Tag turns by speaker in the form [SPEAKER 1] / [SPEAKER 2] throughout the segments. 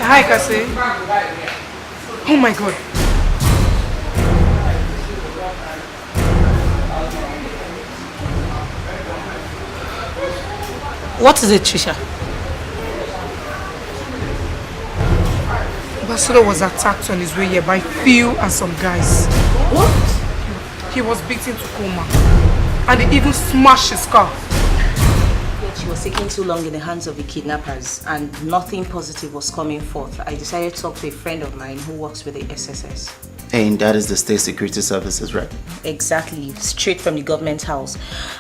[SPEAKER 1] Hi, Cassie. Oh my God.
[SPEAKER 2] What is it, Trisha?
[SPEAKER 1] Ambassador was attacked on his way here by Phil and some guys.
[SPEAKER 2] What?
[SPEAKER 1] He was beaten to coma. And they even smashed his car.
[SPEAKER 3] Yet she was taking too long in the hands of the kidnappers and nothing positive was coming forth. I decided to talk to a friend of mine who works with the SSS.
[SPEAKER 4] And that is the State Security Services, right?
[SPEAKER 3] Exactly, straight from the government house.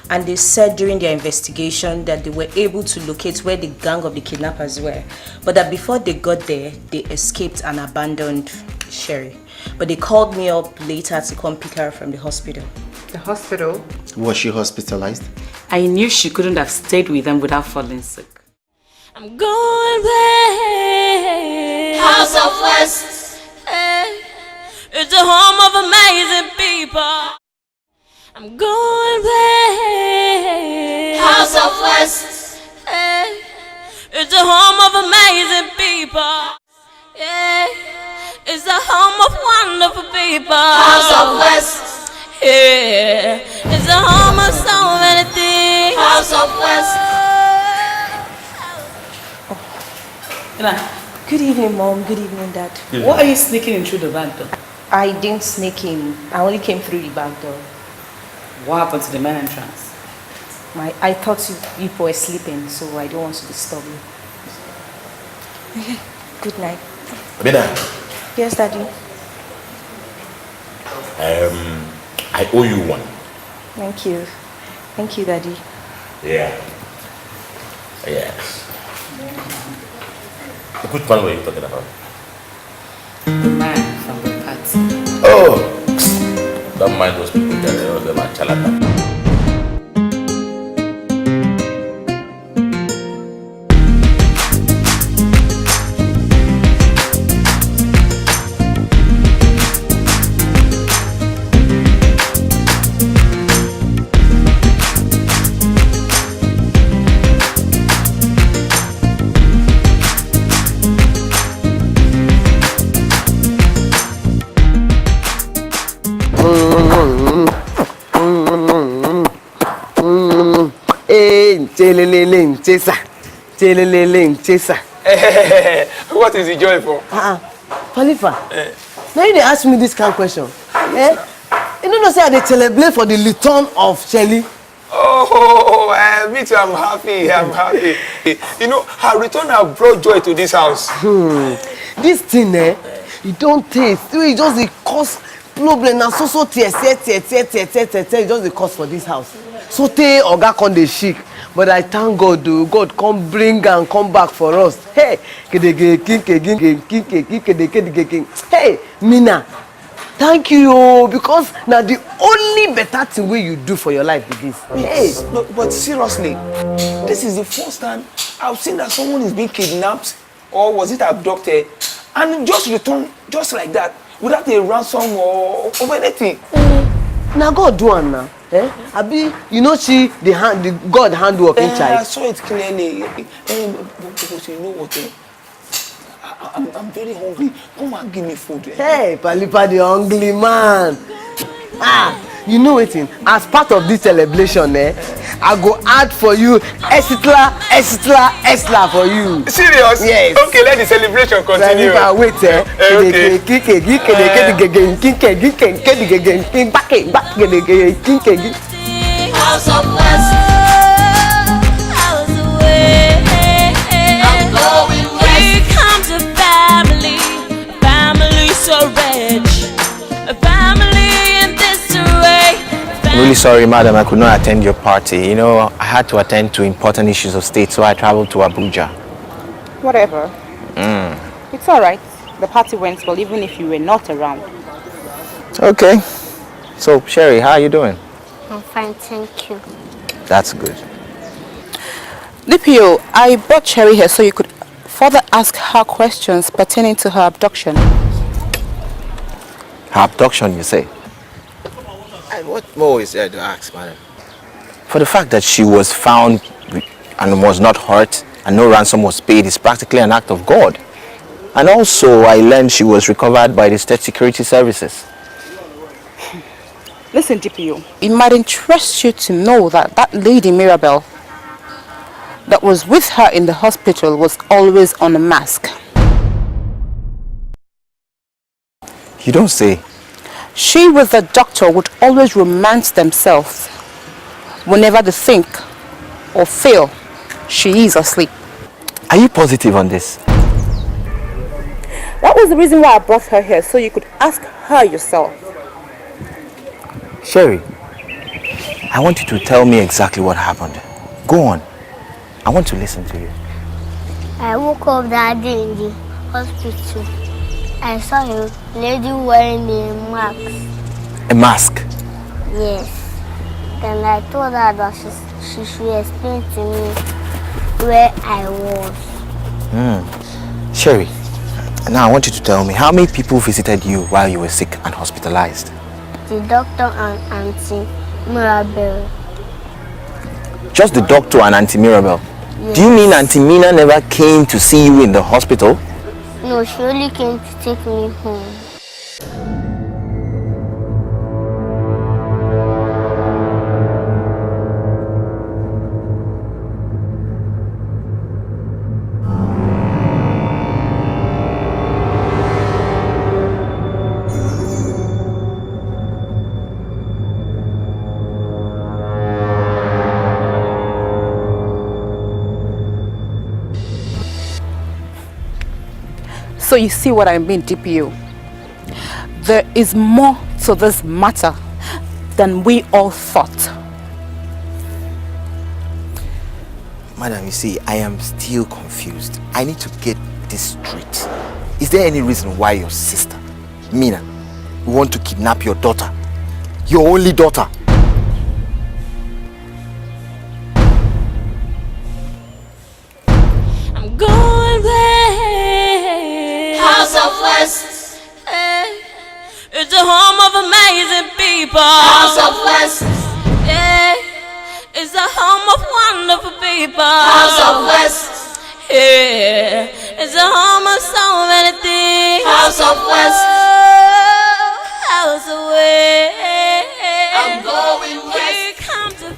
[SPEAKER 3] And they said during their investigation that they were able to locate where the gang of the kidnappers were. But that before they got there, they escaped and abandoned Sherry. But they called me up later to come pick her from the hospital.
[SPEAKER 1] The hospital?
[SPEAKER 4] Was she hospitalized?
[SPEAKER 2] I knew she couldn't have stayed with them without falling sick.
[SPEAKER 5] I'm going back. House of West. Hey. It's a home of amazing people. I'm going back. House of West. Hey. It's a home of amazing people. Yeah. It's a home of wonderful people. House of West. Yeah. It's a home of so many things. House of West.
[SPEAKER 3] Good evening, Mom. Good evening, Dad.
[SPEAKER 2] What are you sneaking in through the back door?
[SPEAKER 3] I didn't sneak in. I only came through the back door.
[SPEAKER 2] What happened to the main entrance?
[SPEAKER 3] I thought you were sleeping, so I don't want to disturb you. Good night.
[SPEAKER 6] Abina.
[SPEAKER 3] Yes, Daddy.
[SPEAKER 6] I owe you one.
[SPEAKER 3] Thank you. Thank you, Daddy.
[SPEAKER 6] Yeah. Yes. Which one were you talking about?
[SPEAKER 2] The man from the party.
[SPEAKER 6] Oh! Don't mind those people that are the charlatan.
[SPEAKER 7] What is the joy for?
[SPEAKER 8] Khalifa, now you ask me this kind of question. You don't know say they celebrate for the return of Shelly.
[SPEAKER 7] Oh, me too, I'm happy. You know, her return has brought joy to this house.
[SPEAKER 8] This thing, you don't taste. It just the cause problem now. So tear, it just the cause for this house. So te oga con the chic. But I thank God, God come bring and come back for us. Hey, hey, Mina, thank you, because now the only better thing way you do for your life is this. Hey,
[SPEAKER 7] no, but seriously, this is the first time I've seen that someone is being kidnapped, or was it abducted, and just return just like that, without a ransom or anything.
[SPEAKER 8] Now God do one now. Abi, you know she the God handwork in child.
[SPEAKER 7] I saw it clearly. But you know what? I'm very hungry. Come and give me food.
[SPEAKER 8] Hey, Palipa the hungry man. You know what? As part of this celebration, I go add for you extra for you.
[SPEAKER 7] Serious?
[SPEAKER 8] Yes.
[SPEAKER 7] Okay, let the celebration continue.
[SPEAKER 8] Wait,
[SPEAKER 5] House of West. House away. I'm going west. Here comes a family so rich, a family in disarray.
[SPEAKER 9] I'm really sorry, madam, I could not attend your party. You know, I had to attend to important issues of state, so I traveled to Abuja.
[SPEAKER 10] Whatever. It's all right. The party went well, even if you were not around.
[SPEAKER 9] Okay. So, Sherry, how are you doing?
[SPEAKER 11] I'm fine, thank you.
[SPEAKER 9] That's good.
[SPEAKER 10] DPO, I brought Sherry here so you could further ask her questions pertaining to her abduction.
[SPEAKER 9] Her abduction, you say?
[SPEAKER 4] What more is there to ask, madam?
[SPEAKER 9] For the fact that she was found and was not hurt and no ransom was paid is practically an act of God. And also, I learned she was recovered by the state security services.
[SPEAKER 10] Listen, DPO, it might interest you to know that that lady Mirabel that was with her in the hospital was always on a mask.
[SPEAKER 9] You don't say.
[SPEAKER 10] She with the doctor would always romance themselves whenever they think or feel she is asleep.
[SPEAKER 9] Are you positive on this?
[SPEAKER 10] That was the reason why I brought her here, so you could ask her yourself.
[SPEAKER 9] Sherry, I want you to tell me exactly what happened. Go on. I want to listen to you.
[SPEAKER 11] I woke up that day in the hospital. I saw a lady wearing a mask.
[SPEAKER 9] A mask?
[SPEAKER 11] Yes. Then I told her that she should explain to me where I was.
[SPEAKER 9] Sherry, now I want you to tell me how many people visited you while you were sick and hospitalized?
[SPEAKER 11] The doctor and Auntie Mirabel.
[SPEAKER 9] Just the doctor and Auntie Mirabel?
[SPEAKER 11] Yes.
[SPEAKER 9] Do you mean Auntie Mina never came to see you in the hospital?
[SPEAKER 11] No, she only came to take me home.
[SPEAKER 10] So you see what I mean, DPO. There is more to this matter than we all thought.
[SPEAKER 9] Madam, you see, I am still confused. I need to get this straight. Is there any reason why your sister, Mina, will want to kidnap your daughter? Your only daughter?
[SPEAKER 5] I'm going back. House of West. Hey. It's a home of amazing people. House of West. Yeah. It's a home of wonderful people. House of West. Yeah. It's a home of so many things. House of West. Oh, House of West. I'm going west. We come to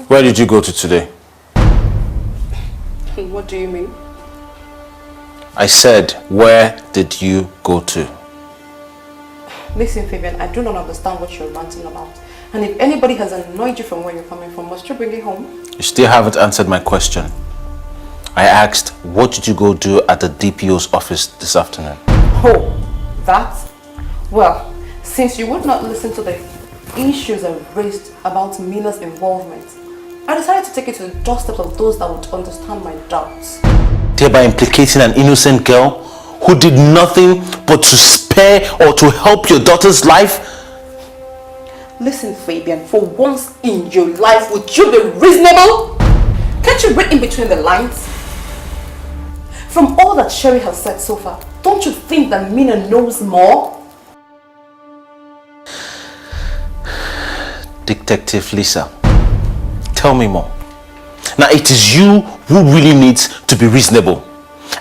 [SPEAKER 6] Where did you go to today?
[SPEAKER 1] What do you mean?
[SPEAKER 6] I said, where did you go to?
[SPEAKER 1] Listen, Fabian, I do not understand what you're ranting about. And if anybody has annoyed you from where you're coming from, must you bring it home?
[SPEAKER 6] You still haven't answered my question. I asked, what did you go do at the DPO's office this afternoon?
[SPEAKER 1] Oh, that? Well, since you would not listen to the issues I raised about Mina's involvement, I decided to take it to the doorsteps of those that would understand my doubts.
[SPEAKER 6] Thereby implicating an innocent girl who did nothing but to spare or to help your daughter's life?
[SPEAKER 1] Listen, Fabian, for once in your life, would you be reasonable? Can't you read in between the lines? From all that Sherry has said so far, don't you think that Mina knows more?
[SPEAKER 6] Detective Lisa, tell me more. Now it is you who really needs to be reasonable.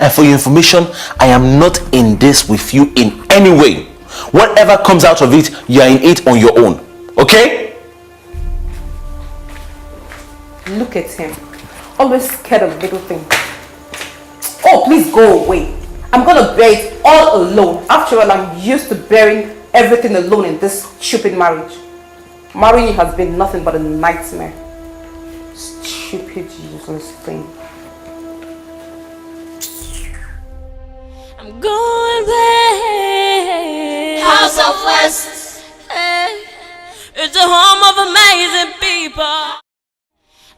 [SPEAKER 6] And for your information, I am not in this with you in any way. Whatever comes out of it, you are in it on your own. Okay?
[SPEAKER 1] Look at him. Always scared of little things. Oh, please go away. I'm gonna bear it all alone. After all, I'm used to bearing everything alone in this stupid marriage. Marrying you has been nothing but a nightmare. Stupid, useless thing.
[SPEAKER 5] I'm going back. House of West. Hey. It's a home of amazing people.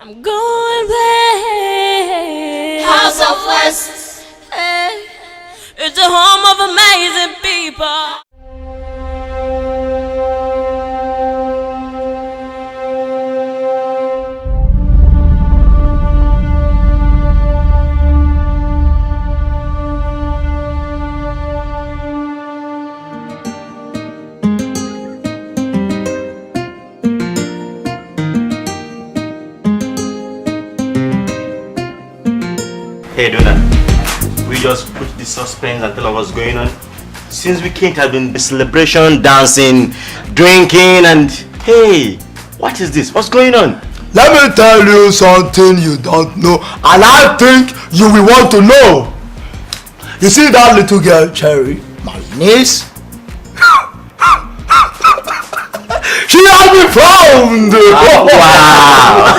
[SPEAKER 5] I'm going back. House of West. Hey. It's a home of amazing people.
[SPEAKER 6] Hey, Donna. We just put the suspense and tell us what's going on. Since we can't have been celebration, dancing, drinking, and hey, what is this? What's going on?
[SPEAKER 12] Let me tell you something you don't know, and I think you will want to know. You see that little girl, Cherry, my niece? She has been found!
[SPEAKER 6] Oh, wow!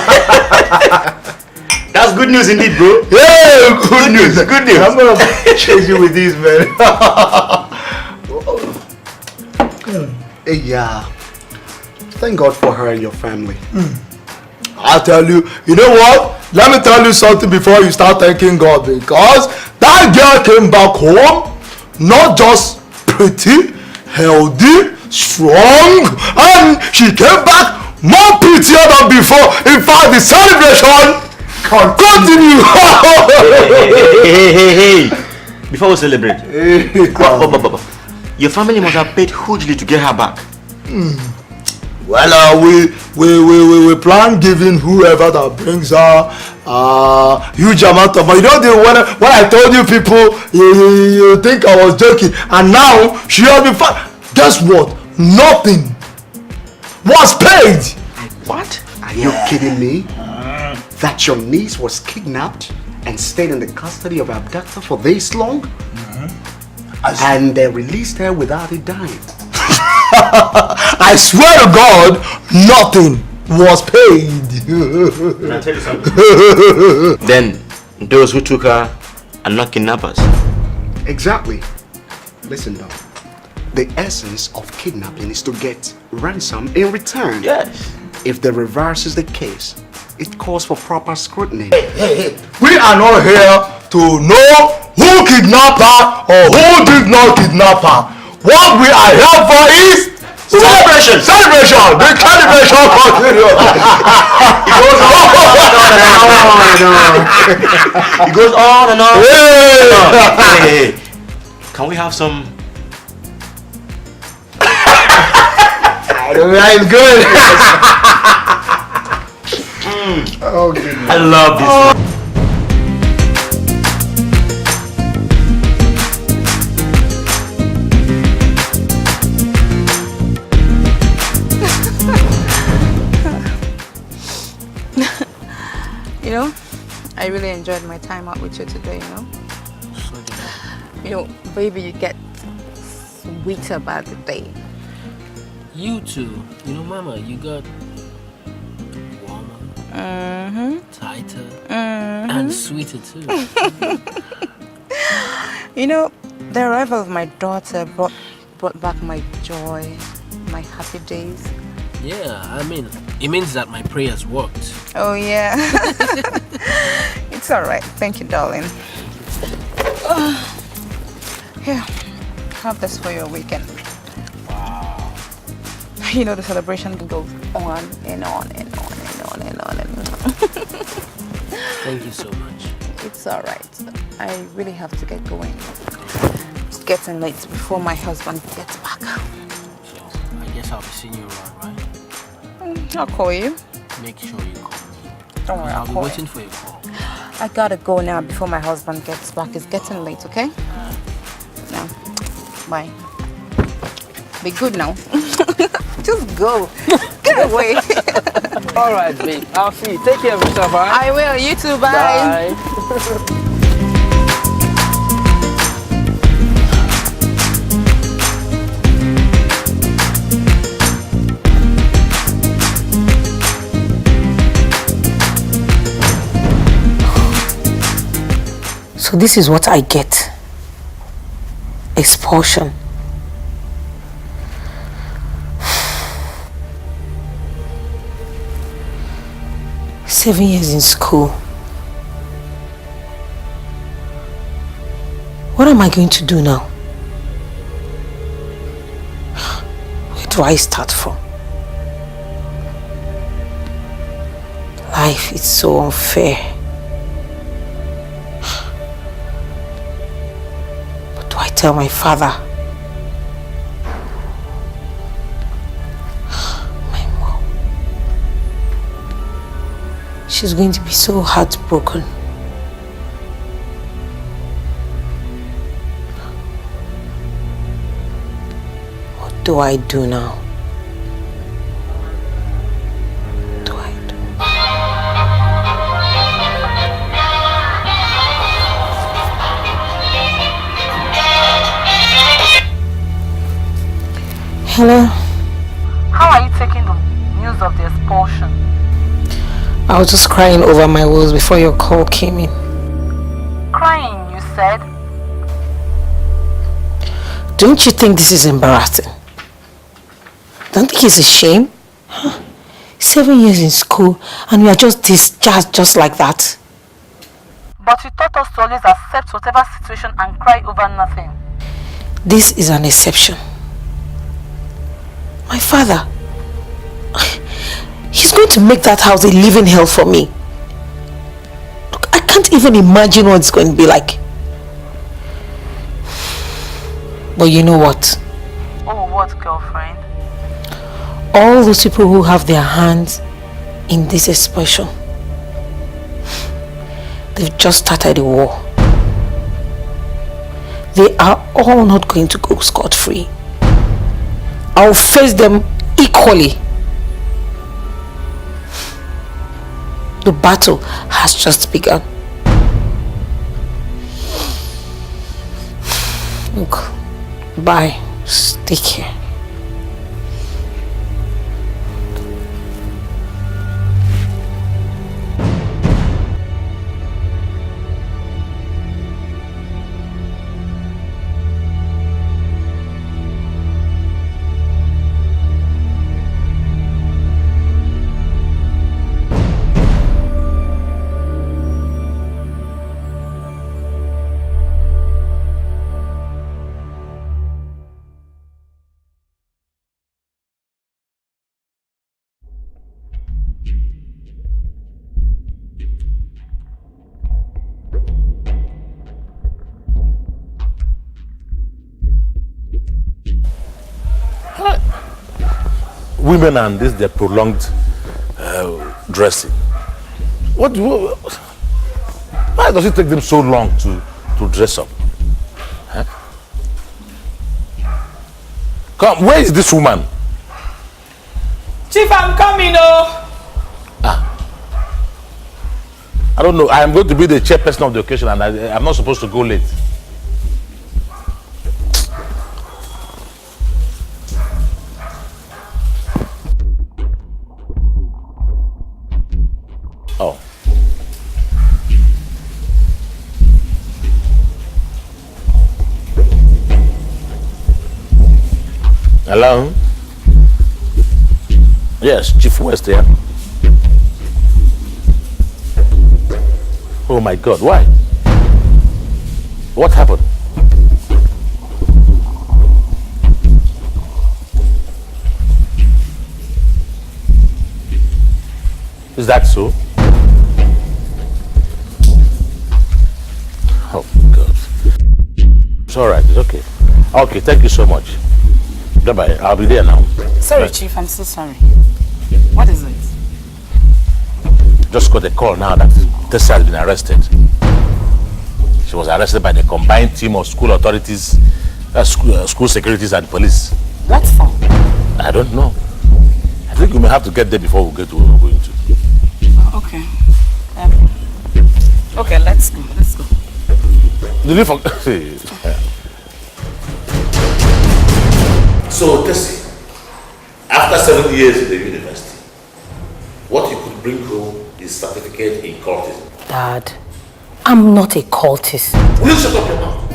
[SPEAKER 6] That's good news indeed, bro.
[SPEAKER 12] Yeah, good news.
[SPEAKER 6] Good news.
[SPEAKER 12] I'm gonna chase you with this, man.
[SPEAKER 13] Yeah. Thank God for her and your family.
[SPEAKER 12] I'll tell you, you know what? Let me tell you something before you start thanking God, because that girl came back home not just pretty, healthy, strong, and she came back more prettier than before. In fact, the celebration continue.
[SPEAKER 6] Hey. Before we celebrate, your family must have paid hugely to get her back.
[SPEAKER 12] Well, we plan giving whoever that brings her huge amount of money. You know, when I told you people, you think I was joking, and now she has been found. Guess what? Nothing was paid.
[SPEAKER 13] What? Are you kidding me? That your niece was kidnapped and stayed in the custody of her abductor for this long? And they released her without a dime.
[SPEAKER 12] I swear to God, nothing was paid.
[SPEAKER 6] Can I tell you something? Then those who took her are not kidnappers.
[SPEAKER 13] Exactly. Listen though, the essence of kidnapping is to get ransom in return.
[SPEAKER 6] Yes.
[SPEAKER 13] If the reverse is the case, it calls for proper scrutiny.
[SPEAKER 12] Hey. We are not here to know who kidnapped her or who did not kidnap her. What we are here for is celebration! Celebration! The celebration continues!
[SPEAKER 6] It goes on and on. Hey. Can we have some?
[SPEAKER 12] It's good.
[SPEAKER 13] Oh, goodness.
[SPEAKER 6] I love this.
[SPEAKER 10] You know, I really enjoyed my time out with you today, you know. You know, baby, you get sweeter by the day.
[SPEAKER 14] You too. You know, Mama, you got warmer, tighter, and sweeter too.
[SPEAKER 10] You know, the arrival of my daughter brought back my joy, my happy days.
[SPEAKER 14] Yeah, I mean, it means that my prayers worked.
[SPEAKER 10] Oh yeah. It's all right. Thank you, darling. Here, have this for your weekend.
[SPEAKER 14] Wow.
[SPEAKER 10] You know, the celebration goes on and on and on and on and on and on.
[SPEAKER 14] Thank you so much.
[SPEAKER 10] It's all right. I really have to get going. It's getting late before my husband gets back.
[SPEAKER 14] So, I guess I'll be seeing you around, right?
[SPEAKER 10] I'll call you.
[SPEAKER 14] Make sure you call me.
[SPEAKER 10] Don't worry,
[SPEAKER 14] I'll be
[SPEAKER 10] call
[SPEAKER 14] waiting
[SPEAKER 10] you.
[SPEAKER 14] for your call.
[SPEAKER 10] I gotta go now before my husband gets back. It's getting late, okay? Now, bye. Be good now. Just go. Get away.
[SPEAKER 14] All right, babe. I'll see you. Take care of yourself, all right?
[SPEAKER 10] I will. You too. Bye.
[SPEAKER 14] Bye.
[SPEAKER 3] So this is what I get. Expulsion. Seven years in school. What am I going to do now? Where do I start from? Life is so unfair. What do I tell my father? My mom. She's going to be so heartbroken. do I do now? Hello?
[SPEAKER 10] How are you taking the news of the expulsion?
[SPEAKER 3] I was just crying over my woes before your call came in.
[SPEAKER 10] Crying, you said?
[SPEAKER 3] Don't you think this is embarrassing? Don't think it's a shame? Huh? 7 years in school and we are just discharged just like that.
[SPEAKER 10] But you taught us to always accept whatever situation and cry over nothing.
[SPEAKER 3] This is an exception. My father, he's going to make that house a living hell for me. Look, I can't even imagine what it's going to be like. But you know what?
[SPEAKER 10] Oh, what, girlfriend?
[SPEAKER 3] All those people who have their hands in this explosion, they've just started a war. They are all not going to go scot-free. I'll face them equally. The battle has just begun. Look, bye. Take care.
[SPEAKER 6] Women and this their prolonged dressing. Why does it take them so long to dress up? Huh? Come, where is this woman?
[SPEAKER 14] Chief, I'm coming, oh.
[SPEAKER 6] I don't know. I am going to be the chairperson of the occasion and I'm not supposed to go late. Oh. Hello? Yes, Chief West here. Oh my God, why? What happened? Is that so? Oh God. It's alright, it's okay. Okay, thank you so much. Bye-bye, I'll be there now.
[SPEAKER 2] Sorry,
[SPEAKER 6] Bye.
[SPEAKER 2] Chief, I'm so sorry. What is it?
[SPEAKER 6] Just got a call now that Tessa has been arrested. She was arrested by the combined team of school authorities, school securities and police.
[SPEAKER 2] What for?
[SPEAKER 6] I don't know. I think we may have to get there before we get to where we're going to.
[SPEAKER 2] Okay. Okay, let's go. Let's go.
[SPEAKER 6] Did you forget? So, Tessie, after 7 years in the university, what you could bring home is certificate in cultism.
[SPEAKER 3] Dad, I'm not a cultist.
[SPEAKER 6] Will you shut up your mouth?